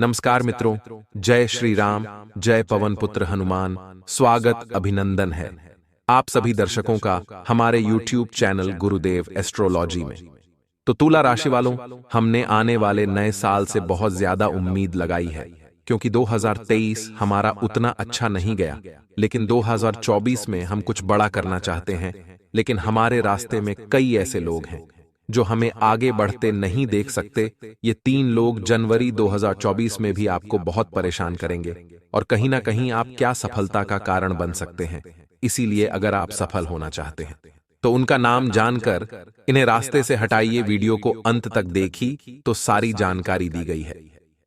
नमस्कार मित्रों, जय श्री राम, जय पवन पुत्र हनुमान। स्वागत अभिनंदन है आप सभी दर्शकों का हमारे YouTube चैनल गुरुदेव एस्ट्रोलॉजी में। तो तुला राशि वालों, हमने आने वाले नए साल से बहुत ज्यादा उम्मीद लगाई है, क्योंकि 2023 हमारा उतना अच्छा नहीं गया, लेकिन 2024 में हम कुछ बड़ा करना चाहते हैं। लेकिन हमारे रास्ते में कई ऐसे लोग हैं जो हमें आगे बढ़ते नहीं देख सकते। ये 3 लोग जनवरी 2024 में भी आपको बहुत परेशान करेंगे और कहीं ना कहीं आप क्या सफलता का कारण बन सकते हैं। इसीलिए अगर आप सफल होना चाहते हैं तो उनका नाम जानकर इन्हें रास्ते से हटाइए। वीडियो को अंत तक देखी तो सारी जानकारी दी गई है।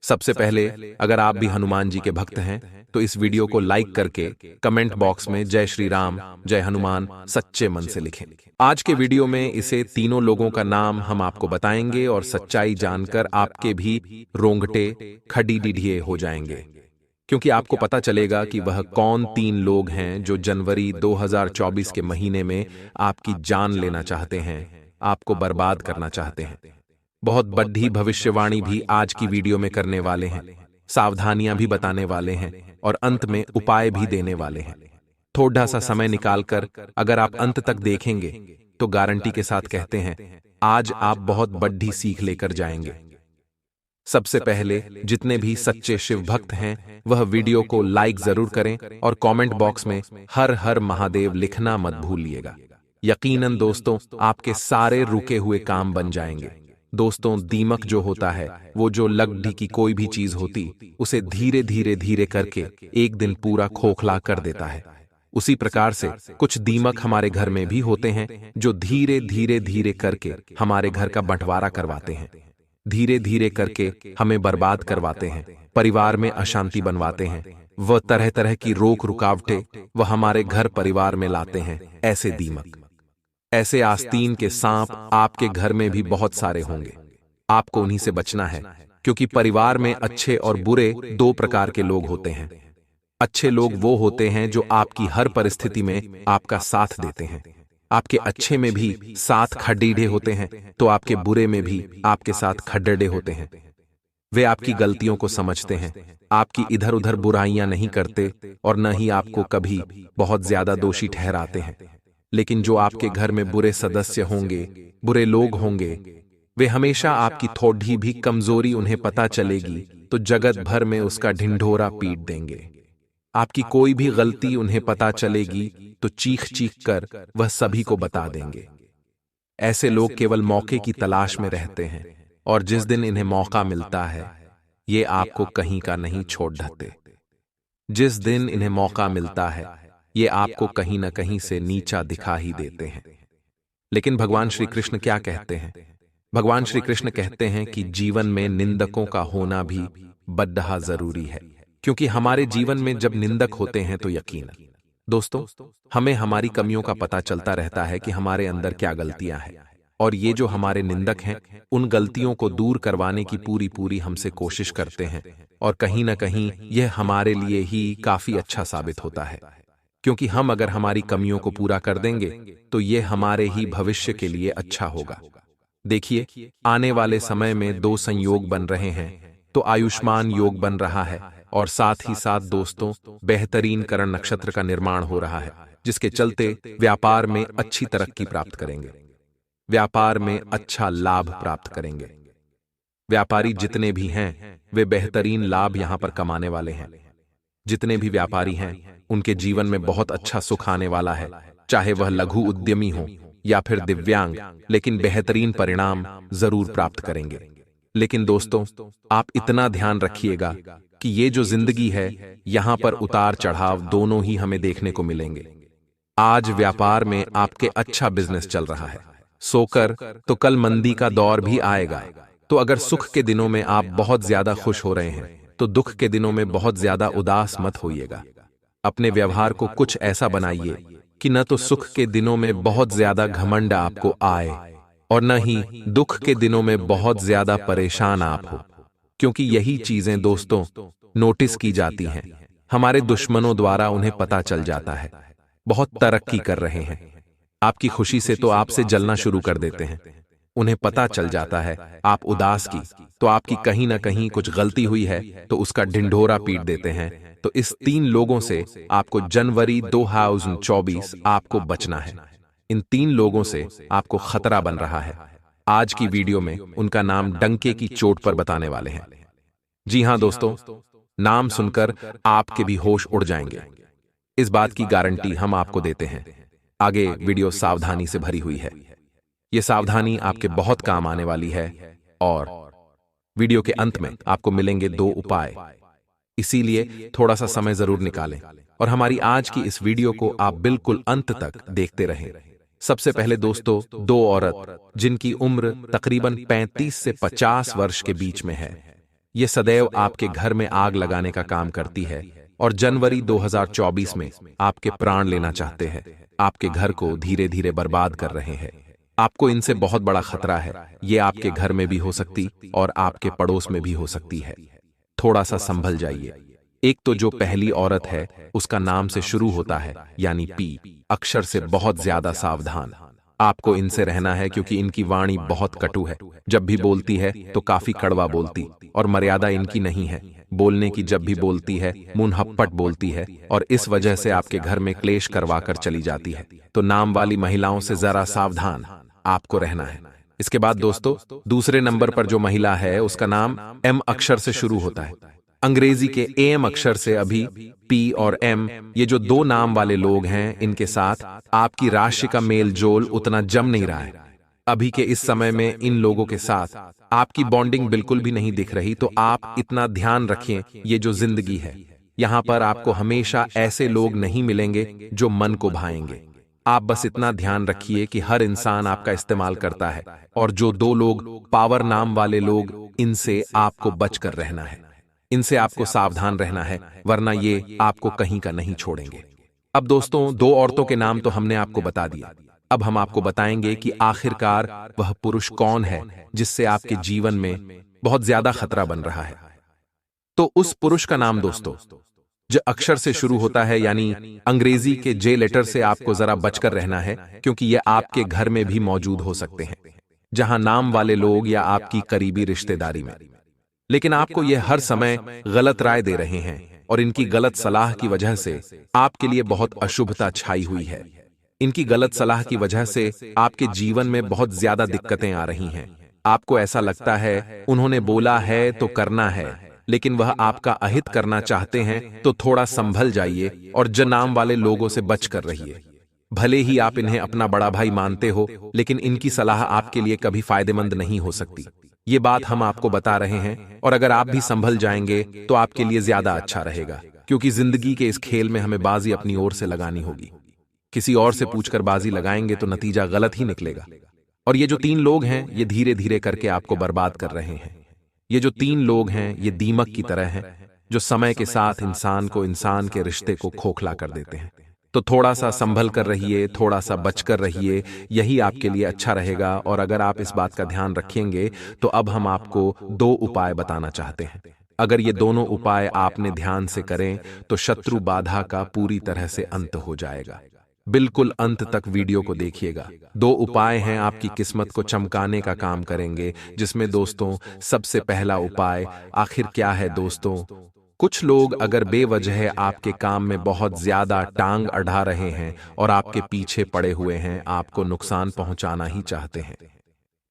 सबसे पहले, अगर आप भी हनुमान जी के भक्त हैं तो इस वीडियो को लाइक करके कमेंट बॉक्स में जय श्री राम, जय हनुमान सच्चे मन से लिखें। आज के वीडियो में इसे तीनों लोगों का नाम हम आपको बताएंगे और सच्चाई जानकर आपके भी रोंगटे खड़ीडिढिए हो जाएंगे, क्योंकि आपको पता चलेगा कि वह कौन 3 लोग हैं जो जनवरी 2024 के महीने में आपकी जान लेना चाहते हैं, आपको बर्बाद करना चाहते हैं। बहुत बड़ी भविष्यवाणी भी आज की वीडियो में करने वाले हैं, सावधानियां भी बताने वाले हैं और अंत में उपाय भी देने वाले हैं। थोड़ा सा समय निकालकर अगर आप अंत तक देखेंगे तो गारंटी के साथ कहते हैं आज आप बहुत बड़ी सीख लेकर जाएंगे। सबसे पहले, जितने भी सच्चे शिव भक्त हैं वह वीडियो को लाइक जरूर करें और कमेंट बॉक्स में हर हर महादेव लिखना मत भूलिएगा। यकीनन दोस्तों, आपके सारे रुके हुए काम बन जाएंगे। दोस्तों, दीमक जो होता है, वो जो लकड़ी की कोई भी चीज होती, उसे धीरे धीरे धीरे करके एक दिन पूरा खोखला कर देता है। उसी प्रकार से कुछ दीमक हमारे घर में भी होते हैं जो धीरे धीरे धीरे करके हमारे घर का बंटवारा करवाते हैं, धीरे धीरे करके हमें बर्बाद करवाते हैं, परिवार में अशांति बनवाते हैं, वह तरह तरह की रोक रुकावटें वह हमारे घर परिवार में लाते हैं। ऐसे दीमक, ऐसे आस्तीन के सांप आपके घर में भी बहुत सारे होंगे। आपको उन्हीं से बचना है, क्योंकि परिवार में अच्छे और बुरे 2 प्रकार के लोग होते हैं। अच्छे लोग वो होते हैं जो आपकी हर परिस्थिति में आपका साथ देते हैं। आपके अच्छे में भी साथ खड्डीडे होते हैं तो आपके बुरे में भी आपके साथ खड्डे होते हैं। वे आपकी गलतियों को समझते हैं, आपकी इधर उधर बुराइयां नहीं करते और न ही आपको कभी बहुत ज्यादा दोषी ठहराते हैं। लेकिन जो आपके घर में बुरे सदस्य होंगे, बुरे लोग होंगे, वे हमेशा आपकी थोड़ी भी कमजोरी उन्हें पता चलेगी तो जगत भर में उसका ढिंढोरा पीट देंगे। आपकी कोई भी गलती उन्हें पता चलेगी तो चीख चीख कर वह सभी को बता देंगे। ऐसे लोग केवल मौके की तलाश में रहते हैं और जिस दिन इन्हें मौका मिलता है ये आपको कहीं का नहीं छोड़ देते। जिस दिन इन्हें मौका मिलता है ये आपको कहीं ना कहीं से नीचा दिखा ही देते हैं। लेकिन भगवान श्री कृष्ण क्या कहते हैं? भगवान श्री कृष्ण कहते हैं कि जीवन में निंदकों का होना भी बड़ा जरूरी है, क्योंकि हमारे जीवन में जब निंदक होते हैं तो यकीनन दोस्तों हमें हमारी कमियों का पता चलता रहता है कि हमारे अंदर क्या गलतियां हैं, और ये जो हमारे निंदक हैं उन गलतियों को दूर करवाने की पूरी हमसे कोशिश करते हैं, और कहीं ना कहीं यह हमारे लिए ही काफी अच्छा साबित होता है, क्योंकि हम अगर हमारी कमियों को पूरा कर देंगे तो ये हमारे ही भविष्य के लिए अच्छा होगा। देखिए, आने वाले समय में 2 संयोग बन रहे हैं, तो आयुष्मान योग बन रहा है और साथ ही साथ दोस्तों बेहतरीन करण नक्षत्र का निर्माण हो रहा है, जिसके चलते व्यापार में अच्छी तरक्की प्राप्त करेंगे, व्यापार में अच्छा लाभ प्राप्त करेंगे। व्यापारी जितने भी हैं वे बेहतरीन लाभ यहां पर कमाने वाले हैं। जितने भी व्यापारी हैं उनके जीवन में बहुत अच्छा सुख आने वाला है, चाहे वह लघु उद्यमी हो या फिर दिव्यांग, लेकिन बेहतरीन परिणाम जरूर प्राप्त करेंगे। लेकिन दोस्तों, आप इतना ध्यान रखिएगा कि ये जो जिंदगी है यहां पर उतार चढ़ाव दोनों ही हमें देखने को मिलेंगे। आज व्यापार में आपके अच्छा बिजनेस चल रहा है, सोकर तो कल मंदी का दौर भी आएगा। तो अगर सुख के दिनों में आप बहुत ज्यादा खुश हो रहे हैं तो दुख के दिनों में बहुत ज्यादा उदास मत होइएगा। अपने व्यवहार को कुछ ऐसा बनाइए कि न तो सुख के दिनों में बहुत ज्यादा घमंड आपको आए और न ही दुख के दिनों में बहुत ज्यादा परेशान आप हो, क्योंकि यही चीजें दोस्तों नोटिस की जाती हैं। हमारे दुश्मनों द्वारा उन्हें पता चल जाता है बहुत तरक्की कर रहे हैं, आपकी खुशी से तो आपसे जलना शुरू कर देते हैं। उन्हें पता चल जाता है आप उदास की, तो आपकी कहीं ना कहीं कुछ गलती हुई है, तो उसका ढिंढोरा पीट देते हैं। तो इस 3 लोगों से आपको जनवरी 2024 आपको बचना है। इन 3 लोगों से आपको खतरा बन रहा है। आज की वीडियो में उनका नाम डंके की चोट पर बताने वाले हैं। जी हां दोस्तों, नाम सुनकर आपके भी होश उड़ जाएंगे। इस बात की गारंटी हम आपको देते हैं। आगे वीडियो सावधानी से भरी हुई है। यह सावधानी आपके बहुत काम आने वाली है और वीडियो के अंत में आपको मिलेंगे 2 उपाय। इसीलिए थोड़ा सा समय जरूर निकालें और हमारी आज की इस वीडियो को आप बिल्कुल अंत तक देखते रहें। सबसे पहले दोस्तों, 2 औरत जिनकी उम्र तकरीबन 35 से 50 वर्ष के बीच में है, ये सदैव आपके घर में आग लगाने का काम करती है और जनवरी 2024 में आपके प्राण लेना चाहते हैं। आपके घर को धीरे धीरे बर्बाद कर रहे हैं। आपको इनसे बहुत बड़ा खतरा है। ये आपके घर में भी हो सकती और आपके पड़ोस में भी हो सकती है। थोड़ा सा संभल जाइए। एक तो जो पहली औरत है उसका नाम से शुरू होता है, यानी पी अक्षर से बहुत ज्यादा सावधान। आपको इनसे रहना है क्योंकि इनकी वाणी बहुत कटु है। जब भी बोलती है तो काफी कड़वा बोलती और मर्यादा इनकी नहीं है। बोलने की जब भी बोलती है मुंहप्पट बोलती है और इस वजह से आपके घर में क्लेश करवा कर चली जाती है। तो नाम वाली महिलाओं से जरा सावधान आपको रहना है। इसके बाद दोस्तों, दूसरे नंबर पर जो महिला है उसका नाम एम अक्षर से शुरू होता है। अंग्रेजी के एम अक्षर से अभी पी और एम, ये जो 2 नाम वाले लोग हैं, इनके साथ आपकी राशि का मेल जोल उतना जम नहीं रहा है। अभी के इस समय में इन लोगों के साथ आपकी बॉन्डिंग बिल्कुल भी नहीं दिख रही। तो आप इतना ध्यान रखें, ये जो जिंदगी है यहां पर आपको हमेशा ऐसे लोग नहीं मिलेंगे जो मन को भाएंगे। आप बस इतना ध्यान रखिए कि हर इंसान आपका इस्तेमाल करता है और जो 2 लोग पावर नाम वाले लोग, इनसे आपको बचकर रहना है। इनसे आपको सावधान रहना है, वरना ये आपको कहीं का नहीं छोड़ेंगे। अब दोस्तों, 2 औरतों के नाम तो हमने आपको बता दिया। अब हम आपको बताएंगे कि आखिरकार वह पुरुष कौन है जिससे आपके जीवन में बहुत ज्यादा खतरा बन रहा है। तो उस पुरुष का नाम दोस्तों जो अक्षर से शुरू होता है, यानी अंग्रेजी के जे लेटर से आपको जरा बचकर रहना है, क्योंकि यह आपके घर में भी मौजूद हो सकते हैं, जहां नाम वाले लोग या आपकी करीबी रिश्तेदारी में। लेकिन आपको यह हर समय गलत राय दे रहे हैं और इनकी गलत सलाह की वजह से आपके लिए बहुत अशुभता छाई हुई है। इनकी गलत सलाह की वजह से आपके जीवन में बहुत ज्यादा दिक्कतें आ रही हैं। आपको ऐसा लगता है उन्होंने बोला है तो करना है, लेकिन वह आपका अहित करना चाहते हैं। तो थोड़ा संभल जाइए और जनाम वाले लोगों से बच कर रहिए। भले ही आप इन्हें अपना बड़ा भाई मानते हो, लेकिन इनकी सलाह आपके लिए कभी फायदेमंद नहीं हो सकती। ये बात हम आपको बता रहे हैं और अगर आप भी संभल जाएंगे तो आपके लिए ज्यादा अच्छा रहेगा, क्योंकि जिंदगी के इस खेल में हमें बाजी अपनी ओर से लगानी होगी। किसी और से पूछकर बाजी लगाएंगे तो नतीजा गलत ही निकलेगा। और ये जो 3 लोग हैं ये धीरे धीरे करके आपको बर्बाद कर रहे हैं। ये जो 3 लोग हैं ये दीमक की तरह हैं, जो समय के साथ इंसान को, इंसान के रिश्ते को खोखला कर देते हैं। तो थोड़ा सा संभल कर रहिए, थोड़ा सा बच कर रहिए, यही आपके लिए अच्छा रहेगा। और अगर आप इस बात का ध्यान रखेंगे तो अब हम आपको 2 उपाय बताना चाहते हैं। अगर ये दोनों उपाय आपने ध्यान से करें तो शत्रु बाधा का पूरी तरह से अंत हो जाएगा। बिल्कुल अंत तक वीडियो को देखिएगा। 2 उपाय हैं आपकी किस्मत को चमकाने का काम करेंगे, जिसमें दोस्तों सबसे पहला उपाय आखिर क्या है दोस्तों? कुछ लोग अगर बेवजह आपके काम में बहुत ज्यादा टांग अड़ा रहे हैं और आपके पीछे पड़े हुए हैं, आपको नुकसान पहुंचाना ही चाहते हैं।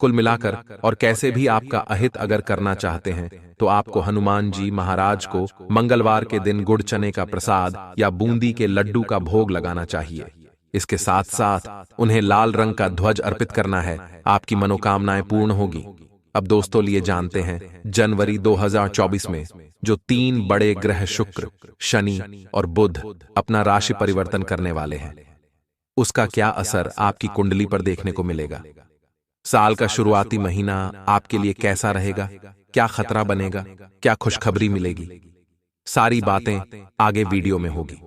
कुल मिलाकर और कैसे भी आपका अहित अगर करना चाहते हैं तो आपको हनुमान जी महाराज को मंगलवार के दिन गुड़ चने का प्रसाद या बूंदी के लड्डू का भोग लगाना चाहिए। इसके साथ साथ उन्हें लाल रंग का ध्वज अर्पित करना है। आपकी मनोकामनाएं पूर्ण होगी। अब दोस्तों लिए जानते हैं जनवरी 2024 में जो 3 बड़े ग्रह शुक्र, शनि और बुध अपना राशि परिवर्तन करने वाले हैं, उसका क्या असर आपकी कुंडली पर देखने को मिलेगा। साल का शुरुआती महीना आपके लिए कैसा रहेगा, क्या खतरा बनेगा, क्या खुशखबरी मिलेगी, सारी बातें आगे वीडियो में होगी।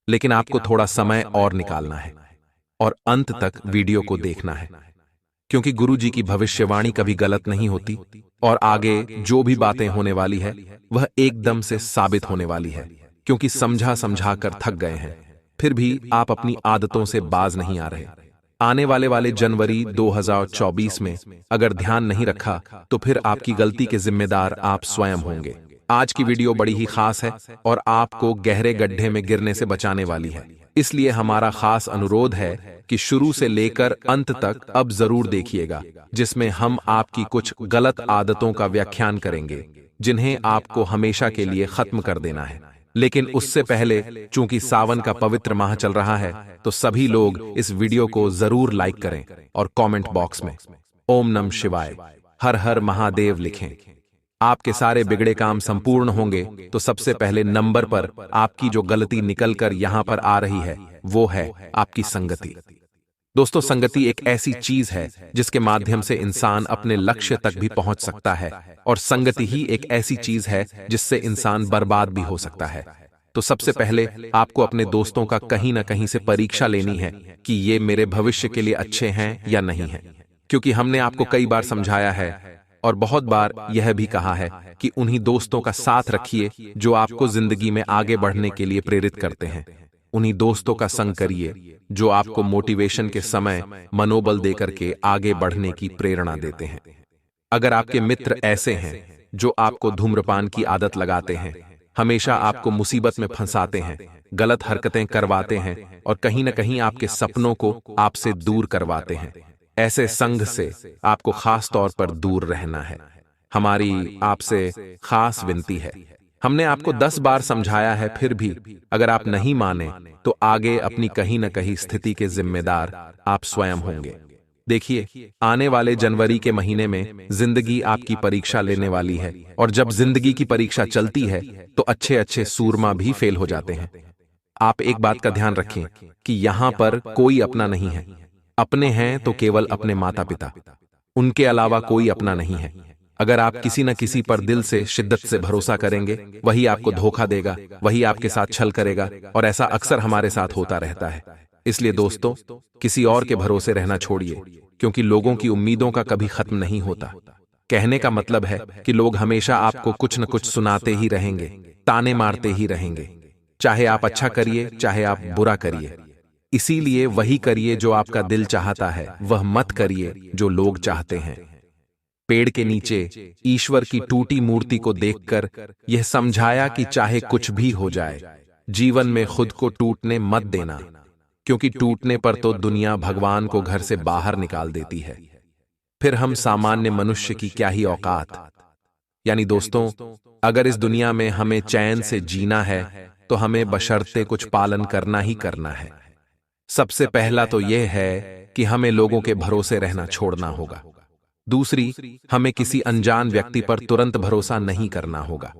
लेकिन आपको थोड़ा समय और निकालना है और अंत तक वीडियो को देखना है, क्योंकि गुरु जी की भविष्यवाणी कभी गलत नहीं होती और आगे जो भी बातें होने वाली है वह एकदम से साबित होने वाली है। क्योंकि समझा समझा कर थक गए हैं, फिर भी आप अपनी आदतों से बाज नहीं आ रहे। आने वाले जनवरी 2024 में अगर ध्यान नहीं रखा तो फिर आपकी गलती के जिम्मेदार आप स्वयं होंगे। आज की वीडियो बड़ी ही खास है और आपको गहरे गड्ढे में गिरने से बचाने वाली है। इसलिए हमारा खास अनुरोध है कि शुरू से लेकर अंत तक अब जरूर देखिएगा, जिसमें हम आपकी कुछ गलत आदतों का व्याख्यान करेंगे जिन्हें आपको हमेशा के लिए खत्म कर देना है। लेकिन उससे पहले, चूंकि सावन का पवित्र माह चल रहा है, तो सभी लोग इस वीडियो को जरूर लाइक करें और कमेंट बॉक्स में ओम नमः शिवाय, हर हर महादेव लिखें। आपके सारे बिगड़े काम संपूर्ण होंगे। तो सबसे पहले नंबर पर आपकी जो गलती निकल कर यहां पर आ रही है वो है आपकी संगति। दोस्तों, संगति एक ऐसी चीज है जिसके माध्यम से इंसान अपने लक्ष्य तक भी पहुंच सकता है, और संगति ही एक ऐसी चीज है जिससे इंसान बर्बाद भी हो सकता है। तो सबसे पहले आपको अपने दोस्तों का कहीं ना कहीं से परीक्षा लेनी है कि ये मेरे भविष्य के लिए अच्छे हैं या नहीं है। क्योंकि हमने आपको कई बार समझाया है और बहुत बार यह भी कहा है कि उन्हीं दोस्तों का साथ रखिए जो आपको जिंदगी में आगे बढ़ने के लिए प्रेरित करते हैं। उन्हीं दोस्तों का संग करिए जो आपको मोटिवेशन के समय मनोबल देकर के आगे बढ़ने की प्रेरणा देते हैं। अगर आपके मित्र ऐसे हैं जो आपको धूम्रपान की आदत लगाते हैं, हमेशा आपको मुसीबत में फंसाते हैं, गलत हरकतें करवाते हैं और कहीं ना कहीं आपके सपनों को आपसे दूर करवाते हैं, ऐसे संघ से आपको खास तौर पर दूर रहना है। हमारी आपसे खास विनती है। हमने आपको 10 बार समझाया है, फिर भी अगर आप नहीं माने तो आगे अपनी कहीं न कहीं स्थिति के जिम्मेदार आप स्वयं होंगे। देखिए, आने वाले जनवरी के महीने में जिंदगी आपकी परीक्षा लेने वाली है, और जब जिंदगी की परीक्षा चलती है तो अच्छे अच्छे सूरमा भी फेल हो जाते हैं। आप एक बात का ध्यान रखें कि यहां पर कोई अपना नहीं है। अपने हैं तो केवल अपने माता पिता, उनके अलावा कोई अपना नहीं है। अगर आप किसी न किसी पर दिल से शिद्दत से भरोसा करेंगे, वही आपको धोखा देगा, वही आपके साथ छल करेगा, और ऐसा अक्सर हमारे साथ होता रहता है। इसलिए दोस्तों, किसी और के भरोसे रहना छोड़िए, क्योंकि लोगों की उम्मीदों का कभी खत्म नहीं होता। कहने का मतलब है कि लोग हमेशा आपको कुछ न कुछ सुनाते ही रहेंगे, ताने मारते ही रहेंगे, चाहे आप अच्छा करिए चाहे आप बुरा करिए। इसीलिए वही करिए जो आपका दिल चाहता है, वह मत करिए जो लोग चाहते हैं। पेड़ के नीचे ईश्वर की टूटी मूर्ति को देखकर यह समझाया कि चाहे कुछ भी हो जाए, जीवन में खुद को टूटने मत देना, क्योंकि टूटने पर तो दुनिया भगवान को घर से बाहर निकाल देती है। फिर हम सामान्य मनुष्य की क्या ही औकात। यानी दोस्तों, अगर इस दुनिया में हमें चैन से जीना है तो हमें बशर्ते कुछ पालन करना ही करना है। सबसे पहला तो यह है कि हमें लोगों के भरोसे रहना छोड़ना होगा। दूसरी, हमें किसी अनजान व्यक्ति पर तुरंत भरोसा नहीं करना होगा।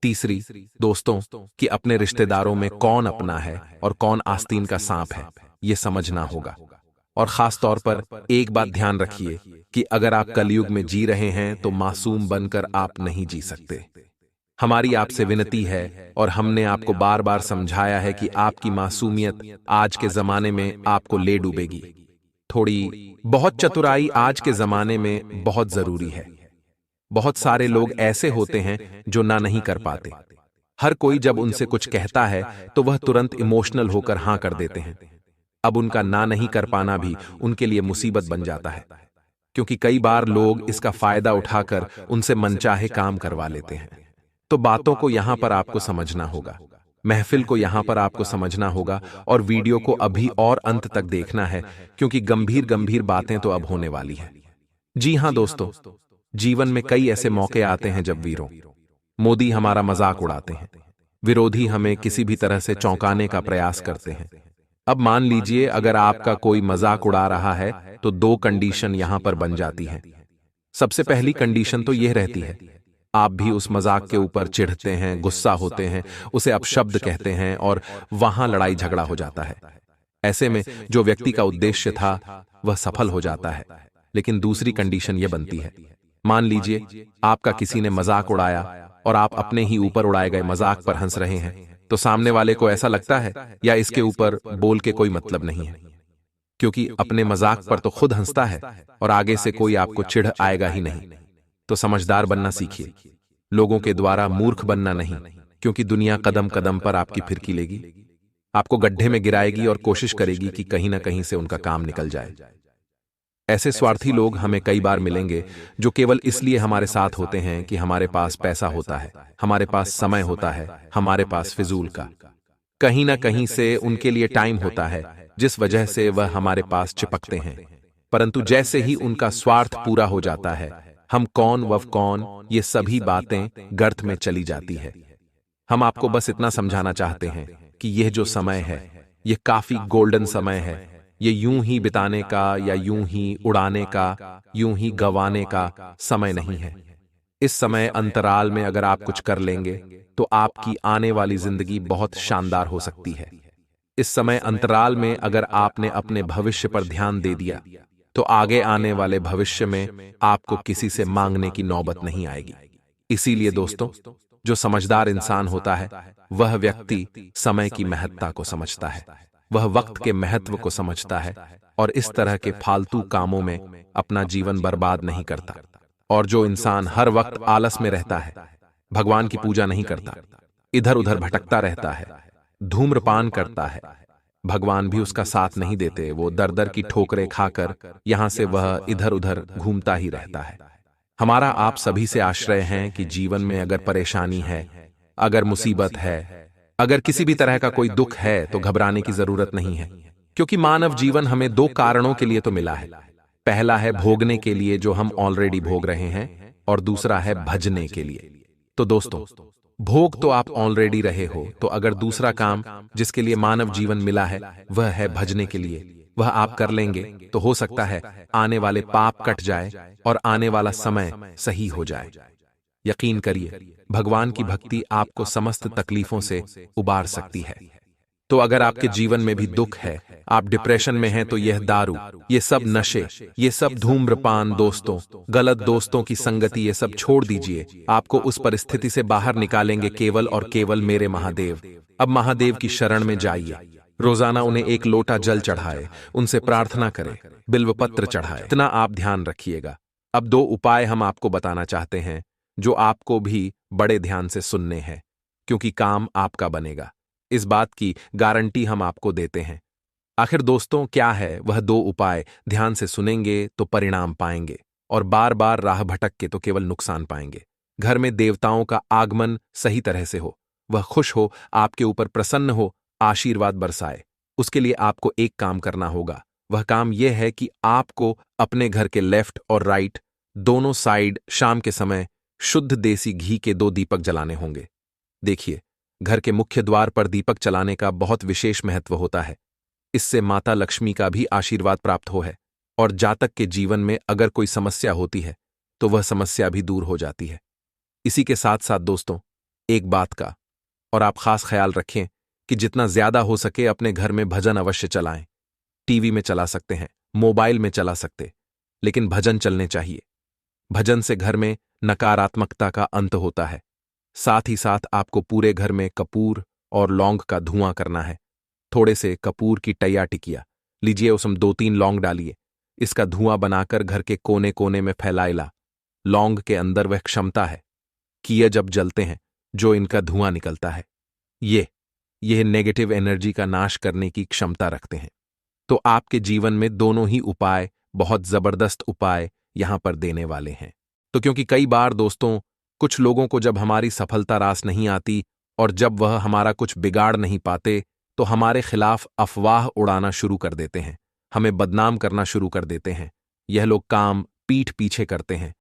तीसरी, दोस्तों, कि अपने रिश्तेदारों में कौन अपना है और कौन आस्तीन का सांप है, यह समझना होगा। और खास तौर पर एक बात ध्यान रखिए कि अगर आप कलयुग में जी रहे हैं तो मासूम बनकर आप नहीं जी सकते। हमारी आपसे विनती है, और हमने आपको बार बार समझाया है कि आपकी मासूमियत आज के जमाने में आपको ले डूबेगी। थोड़ी बहुत चतुराई आज के जमाने में बहुत जरूरी है। बहुत सारे लोग ऐसे होते हैं जो ना नहीं कर पाते। हर कोई जब उनसे कुछ कहता है तो वह तुरंत इमोशनल होकर हां कर देते हैं। अब उनका ना नहीं कर पाना भी उनके लिए मुसीबत बन जाता है, क्योंकि कई बार लोग इसका फायदा उठाकर उनसे मनचाहे काम करवा लेते हैं। तो बातों को यहां पर आपको समझना होगा, महफिल को यहां पर आपको समझना होगा, और वीडियो को अभी और अंत तक देखना है, क्योंकि गंभीर गंभीर बातें तो अब होने वाली है। जी हां दोस्तों, जीवन में कई ऐसे मौके आते हैं जब वीरों मोदी हमारा मजाक उड़ाते हैं, विरोधी हमें किसी भी तरह से चौंकाने का प्रयास करते हैं। अब मान लीजिए अगर आपका कोई मजाक उड़ा रहा है तो 2 कंडीशन यहां पर बन जाती हैं। सबसे पहली कंडीशन तो यह रहती है, आप भी उस मजाक के ऊपर चिढ़ते हैं, गुस्सा होते हैं, उसे अपशब्द कहते हैं और वहां लड़ाई झगड़ा हो जाता है। ऐसे में जो व्यक्ति का उद्देश्य था वह सफल हो जाता है। लेकिन दूसरी कंडीशन यह बनती है, मान लीजिए आपका किसी ने मजाक उड़ाया और आप अपने ही ऊपर उड़ाए गए मजाक पर हंस रहे हैं, तो सामने वाले को ऐसा लगता है या इसके ऊपर बोल के कोई मतलब नहीं है, क्योंकि अपने मजाक पर तो खुद हंसता है और आगे से कोई आपको चिढ़ आएगा ही नहीं। तो समझदार बनना सीखिए, लोगों के द्वारा मूर्ख बनना नहीं, क्योंकि दुनिया कदम कदम पर आपकी फिरकी लेगी। आपको गड्ढे में गिराएगी और कोशिश करेगी कि कहीं ना कहीं से उनका काम निकल जाए। ऐसे स्वार्थी लोग हमें कई बार मिलेंगे जो केवल इसलिए हमारे साथ होते हैं कि हमारे पास पैसा होता है, हमारे पास समय होता है, हमारे पास फिजूल का कहीं ना कहीं से उनके लिए टाइम होता है, जिस वजह से वह हमारे पास चिपकते हैं। परंतु जैसे ही उनका स्वार्थ पूरा हो जाता है, हम कौन वह कौन, ये सभी बातें गर्त में चली जाती है। हम आपको बस इतना समझाना चाहते हैं कि यह जो समय है, यह काफी गोल्डन समय है। ये यूं ही बिताने का या यूं ही उड़ाने का, यूं ही गंवाने का समय नहीं है। इस समय अंतराल में अगर आप कुछ कर लेंगे तो आपकी आने वाली जिंदगी बहुत शानदार हो सकती है। इस समय अंतराल में अगर आपने अपने भविष्य पर ध्यान दे दिया तो आगे आने वाले भविष्य में आपको किसी से मांगने की नौबत नहीं आएगी। इसीलिए दोस्तों, जो समझदार इंसान होता है वह व्यक्ति समय की महत्ता को समझता है, वह वक्त के महत्व को समझता है और इस तरह के फालतू कामों में अपना जीवन बर्बाद नहीं करता। और जो इंसान हर वक्त आलस में रहता है, भगवान की पूजा नहीं करता, इधर उधर भटकता रहता है, धूम्रपान करता है, भगवान भी उसका साथ नहीं देते, वो दर दर की ठोकरें खाकर यहां से वह इधर उधर घूमता ही रहता है। हमारा आप सभी से आश्रय है कि जीवन में अगर परेशानी है, अगर मुसीबत है, अगर किसी भी तरह का कोई दुख है तो घबराने की जरूरत नहीं है, क्योंकि मानव जीवन हमें दो कारणों के लिए तो मिला है। पहला है भोगने के लिए जो हम ऑलरेडी भोग रहे हैं, और दूसरा है भजने के लिए। तो दोस्तों, भोग तो आप ऑलरेडी रहे हो, तो अगर दूसरा काम जिसके लिए मानव जीवन मिला है वह है भजने के लिए, वह आप कर लेंगे तो हो सकता है आने वाले पाप कट जाए और आने वाला समय सही हो जाए। यकीन करिए, भगवान की भक्ति आपको समस्त तकलीफों से उबार सकती है। तो अगर आपके जीवन में भी दुख है, आप डिप्रेशन में हैं, तो यह दारू, ये सब नशे, ये सब धूम्रपान, दोस्तों, गलत दोस्तों की संगति, ये सब छोड़ दीजिए। आपको उस परिस्थिति से बाहर निकालेंगे केवल और केवल मेरे महादेव। अब महादेव की शरण में जाइए, रोजाना उन्हें एक लोटा जल चढ़ाए, उनसे प्रार्थना करें, बिल्वपत्र चढ़ाए। इतना आप ध्यान रखिएगा। अब दो उपाय हम आपको बताना चाहते हैं जो आपको भी बड़े ध्यान से सुनने हैं, क्योंकि काम आपका बनेगा, इस बात की गारंटी हम आपको देते हैं। आखिर दोस्तों क्या है वह दो उपाय? ध्यान से सुनेंगे तो परिणाम पाएंगे, और बार बार राह भटक के तो केवल नुकसान पाएंगे। घर में देवताओं का आगमन सही तरह से हो, वह खुश हो, आपके ऊपर प्रसन्न हो, आशीर्वाद बरसाए। उसके लिए आपको एक काम करना होगा। वह काम यह है कि आपको अपने घर के लेफ्ट और राइट दोनों साइड शाम के समय शुद्ध देसी घी के 2 दीपक जलाने होंगे। देखिए, घर के मुख्य द्वार पर दीपक जलाने का बहुत विशेष महत्व होता है। इससे माता लक्ष्मी का भी आशीर्वाद प्राप्त हो है, और जातक के जीवन में अगर कोई समस्या होती है तो वह समस्या भी दूर हो जाती है। इसी के साथ साथ दोस्तों, एक बात का और आप खास ख्याल रखें कि जितना ज्यादा हो सके अपने घर में भजन अवश्य चलाएं। टीवी में चला सकते हैं, मोबाइल में चला सकते, लेकिन भजन चलने चाहिए। भजन से घर में नकारात्मकता का अंत होता है। साथ ही साथ आपको पूरे घर में कपूर और लौंग का धुआं करना है। थोड़े से कपूर की टैया टिकिया लीजिए, उसमें 2-3 लौंग डालिए, इसका धुआं बनाकर घर के कोने कोने में फैलाइला। लौंग के अंदर वह क्षमता है कि ये जब जलते हैं जो इनका धुआं निकलता है, यह नेगेटिव एनर्जी का नाश करने की क्षमता रखते हैं। तो आपके जीवन में दोनों ही उपाय, बहुत जबरदस्त उपाय यहां पर देने वाले हैं। तो क्योंकि कई बार दोस्तों, कुछ लोगों को जब हमारी सफलता रास नहीं आती और जब वह हमारा कुछ बिगाड़ नहीं पाते तो हमारे खिलाफ अफवाह उड़ाना शुरू कर देते हैं, हमें बदनाम करना शुरू कर देते हैं। यह लोग काम पीठ पीछे करते हैं,